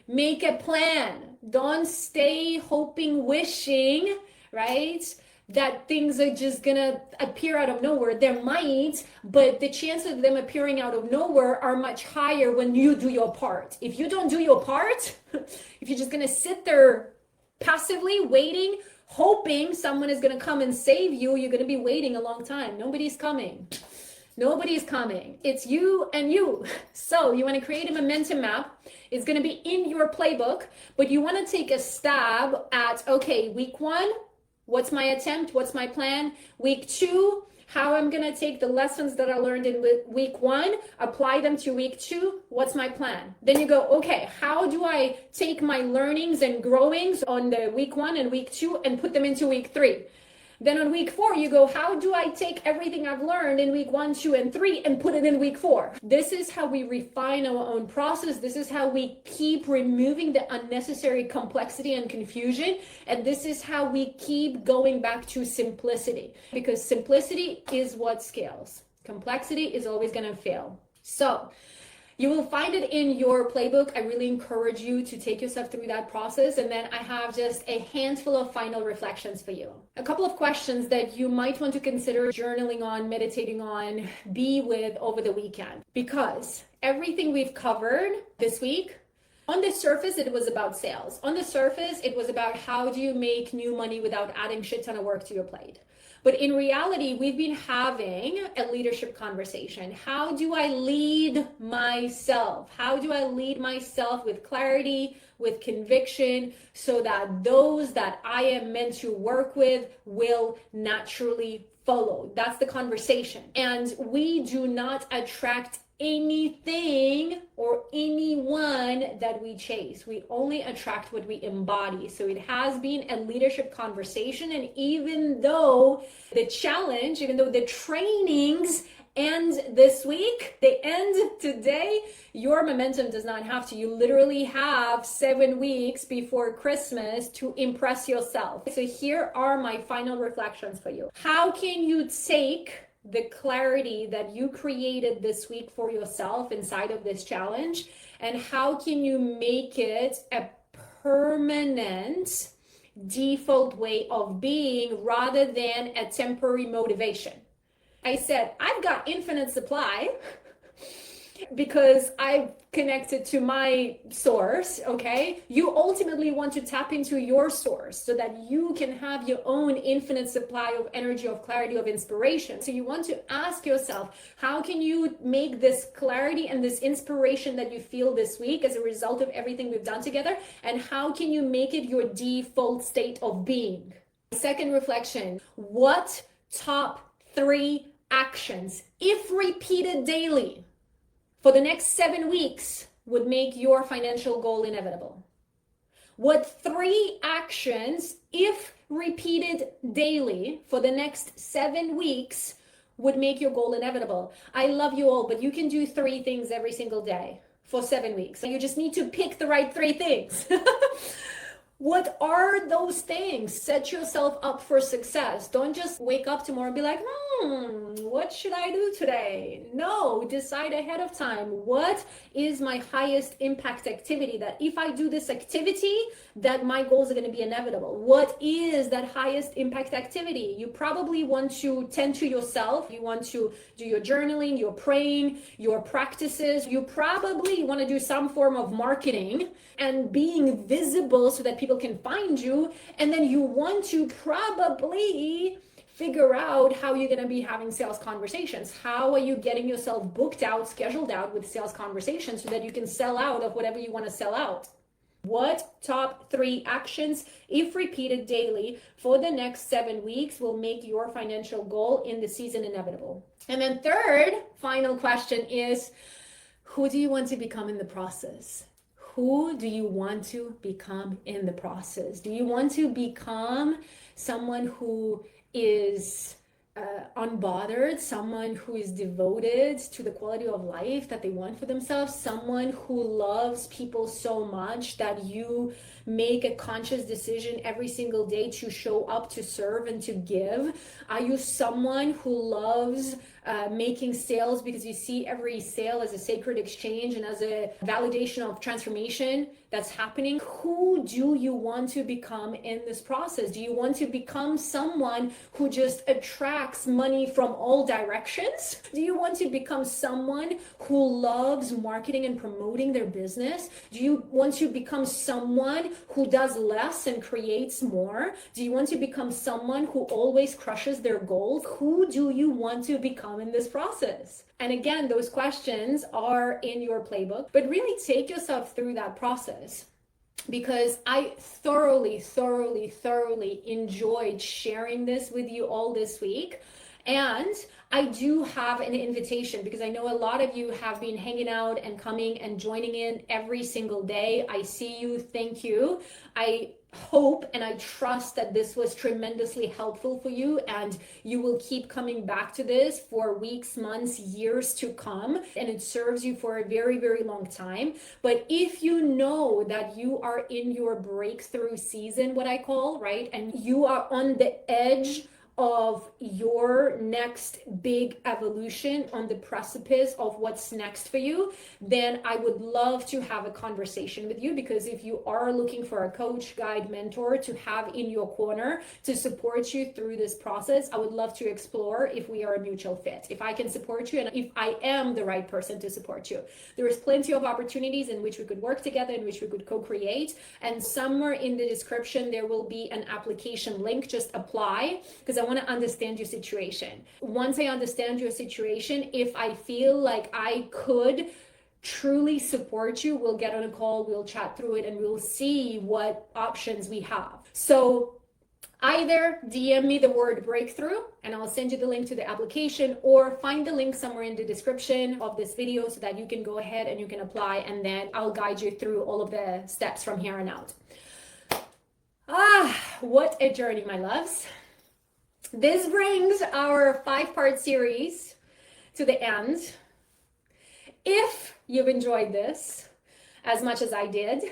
Make a plan. Don't stay hoping, wishing, right? That things are just gonna appear out of nowhere. They might, but the chances of them appearing out of nowhere are much higher when you do your part. If you don't do your part, if you're just gonna sit there passively waiting, hoping someone is gonna come and save you, you're gonna be waiting a long time. Nobody's coming. Nobody's coming. It's you and you. So you want to create a momentum map. It's going to be in your playbook, but you want to take a stab at, okay, week 1, what's my attempt? What's my plan? Week 2, how I'm going to take the lessons that I learned in week 1, apply them to week 2. What's my plan? Then you go, okay, how do I take my learnings and growings on the week 1 and week 2 and put them into week 3? Then on week 4, you go, how do I take everything I've learned in week 1, 2, and 3 and put it in week 4? This is how we refine our own process. This is how we keep removing the unnecessary complexity and confusion. And this is how we keep going back to simplicity, because simplicity is what scales. Complexity is always going to fail. So you will find it in your playbook. I really encourage you to take yourself through that process. And then I have just a handful of final reflections for you. A couple of questions that you might want to consider journaling on, meditating on, be with over the weekend. Because everything we've covered this week, on the surface, it was about sales. On the surface, it was about how do you make new money without adding shit ton of work to your plate. But in reality, we've been having a leadership conversation. How do I lead myself? How do I lead myself with clarity, with conviction, so that those that I am meant to work with will naturally follow? That's the conversation. And we do not attract anything or anyone that we chase. We only attract what we embody. So it has been a leadership conversation. And even though the challenge, even though the trainings end this week. They end today. Your momentum does not have to. You literally have 7 weeks before Christmas to impress yourself. So here are my final reflections for you. How can you take the clarity that you created this week for yourself inside of this challenge, and how can you make it a permanent default way of being rather than a temporary motivation? I said, I've got infinite supply because I've connected to my source, okay? You ultimately want to tap into your source so that you can have your own infinite supply of energy, of clarity, of inspiration. So you want to ask yourself, how can you make this clarity and this inspiration that you feel this week as a result of everything we've done together? And how can you make it your default state of being? Second reflection, what top 3 actions, if repeated daily, for the next 7 weeks would make your financial goal inevitable? What 3 actions, if repeated daily for the next 7 weeks, would make your goal inevitable? I love you all, but you can do 3 things every single day for 7 weeks. You just need to pick the right 3 things. What are those things? Set yourself up for success. Don't just wake up tomorrow and be like, what should I do today? No, decide ahead of time. What is my highest impact activity that if I do this activity, that my goals are going to be inevitable? What is that highest impact activity? You probably want to tend to yourself. You want to do your journaling, your praying, your practices. You probably want to do some form of marketing and being visible so that people can find you. And then you want to probably figure out how you're going to be having sales conversations. How are you getting yourself booked out, scheduled out with sales conversations so that you can sell out of whatever you want to sell out? What top 3 actions, if repeated daily for the next 7 weeks, will make your financial goal in the season inevitable? And then third, final question is, who do you want to become in the process? Who do you want to become in the process? Do you want to become someone who is unbothered, someone who is devoted to the quality of life that they want for themselves, someone who loves people so much that you make a conscious decision every single day to show up, to serve, and to give? Are you someone who loves making sales because you see every sale as a sacred exchange and as a validation of transformation that's happening? Who do you want to become in this process? Do you want to become someone who just attracts money from all directions? Do you want to become someone who loves marketing and promoting their business? Do you want to become someone who does less and creates more? Do you want to become someone who always crushes their goals? Who do you want to become in this process? And again, those questions are in your playbook, but really take yourself through that process, because I thoroughly enjoyed sharing this with you all this week. And I do have an invitation, because I know a lot of you have been hanging out and coming and joining in every single day. I see you. Thank you. I hope and I trust that this was tremendously helpful for you, and you will keep coming back to this for weeks, months, years to come, and it serves you for a very long time. But if you know that you are in your breakthrough season, what I call, right, and you are on the edge of your next big evolution, on the precipice of what's next for you, then I would love to have a conversation with you. Because if you are looking for a coach, guide, mentor to have in your corner to support you through this process, I would love to explore if we are a mutual fit, if I can support you, and if I am the right person to support you. There is plenty of opportunities in which we could work together, in which we could co-create, and somewhere in the description there will be an application link. Just apply, because I want to understand your situation. Once I understand your situation, if I feel like I could truly support you, we'll get on a call, we'll chat through it, and we'll see what options we have. So either DM me the word breakthrough and I'll send you the link to the application, or find the link somewhere in the description of this video so that you can go ahead and you can apply, and then I'll guide you through all of the steps from here on out. What a journey, my loves. This brings our 5-part series to the end. If you've enjoyed this as much as I did,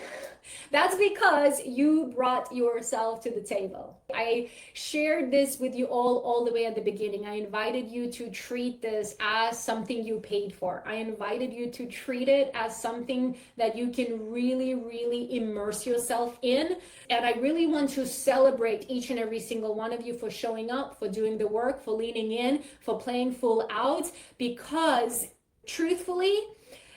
that's because you brought yourself to the table. I shared this with you all the way at the beginning. I invited you to treat this as something you paid for. I invited you to treat it as something that you can really, really immerse yourself in. And I really want to celebrate each and every single one of you for showing up, for doing the work, for leaning in, for playing full out, because truthfully,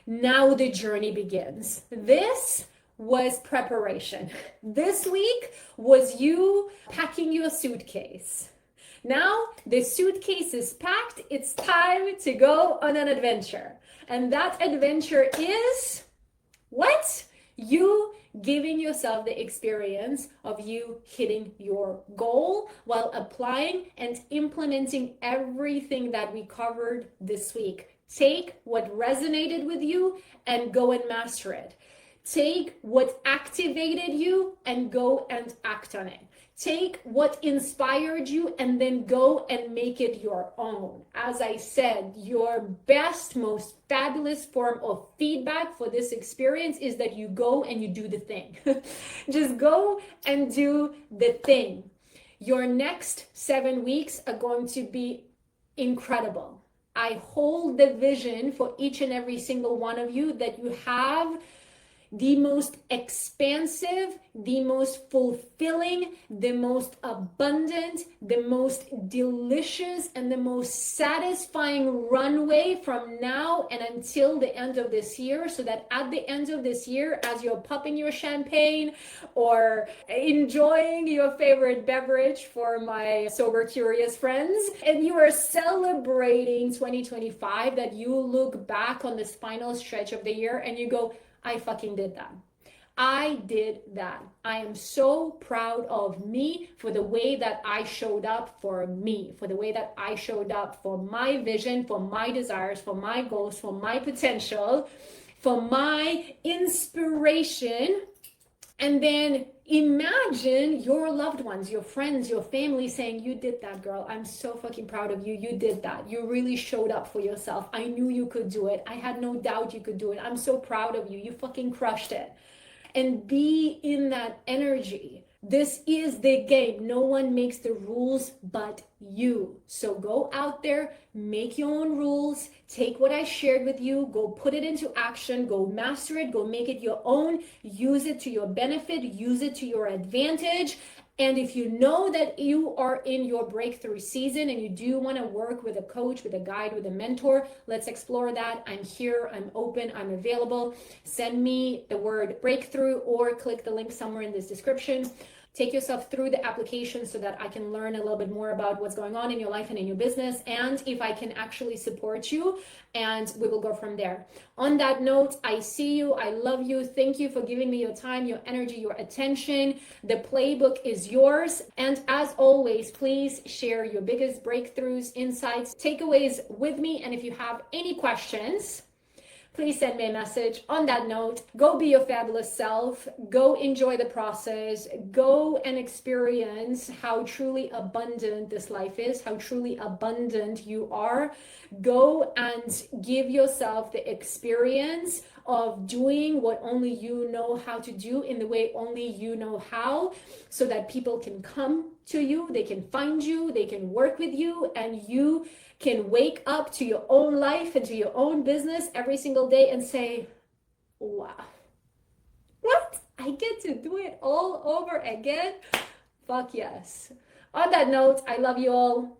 now the journey begins. This was preparation. This week was you packing your suitcase. Now the suitcase is packed. It's time to go on an adventure. And that adventure is what? You giving yourself the experience of you hitting your goal while applying and implementing everything that we covered this week. Take what resonated with you and go and master it. Take what activated you and go and act on it. Take what inspired you and then go and make it your own. As I said, your best, most fabulous form of feedback for this experience is that you go and you do the thing. Just go and do the thing. Your next 7 weeks are going to be incredible. I hold the vision for each and every single one of you that you have the most expansive, the most fulfilling, the most abundant, the most delicious, and the most satisfying runway from now and until the end of this year, so that at the end of this year, as you're popping your champagne or enjoying your favorite beverage for my sober curious friends, and you are celebrating 2025, that you look back on this final stretch of the year and you go, I fucking did that. I did that. I am so proud of me for the way that I showed up for me, for the way that I showed up for my vision, for my desires, for my goals, for my potential, for my inspiration. And then imagine your loved ones, your friends, your family saying, you did that, girl. I'm so fucking proud of you. You did that. You really showed up for yourself. I knew you could do it. I had no doubt you could do it. I'm so proud of you. You fucking crushed it. And be in that energy. This is the game. No one makes the rules but you. So go out there, make your own rules, take what I shared with you, go put it into action, go master it, go make it your own, use it to your benefit, use it to your advantage. And if you know that you are in your breakthrough season and you do want to work with a coach, with a guide, with a mentor, let's explore that. I'm here, I'm open, I'm available. Send me the word breakthrough or click the link somewhere in this description. Take yourself through the application so that I can learn a little bit more about what's going on in your life and in your business, and if I can actually support you, and we will go from there. On that note, I see you. I love you. Thank you for giving me your time, your energy, your attention. The playbook is yours. And as always, please share your biggest breakthroughs, insights, takeaways with me. And if you have any questions, please send me a message. On that note, go be your fabulous self. Go enjoy the process. Go and experience how truly abundant this life is, how truly abundant you are. Go and give yourself the experience of doing what only you know how to do in the way only you know how, so that people can come to you, they can find you, they can work with you, and you can wake up to your own life and to your own business every single day and say, wow, what? I get to do it all over again? Fuck yes. On that note, I love you all.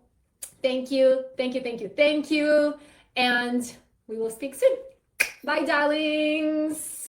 Thank you, thank you, thank you, thank you. And we will speak soon. Bye, darlings.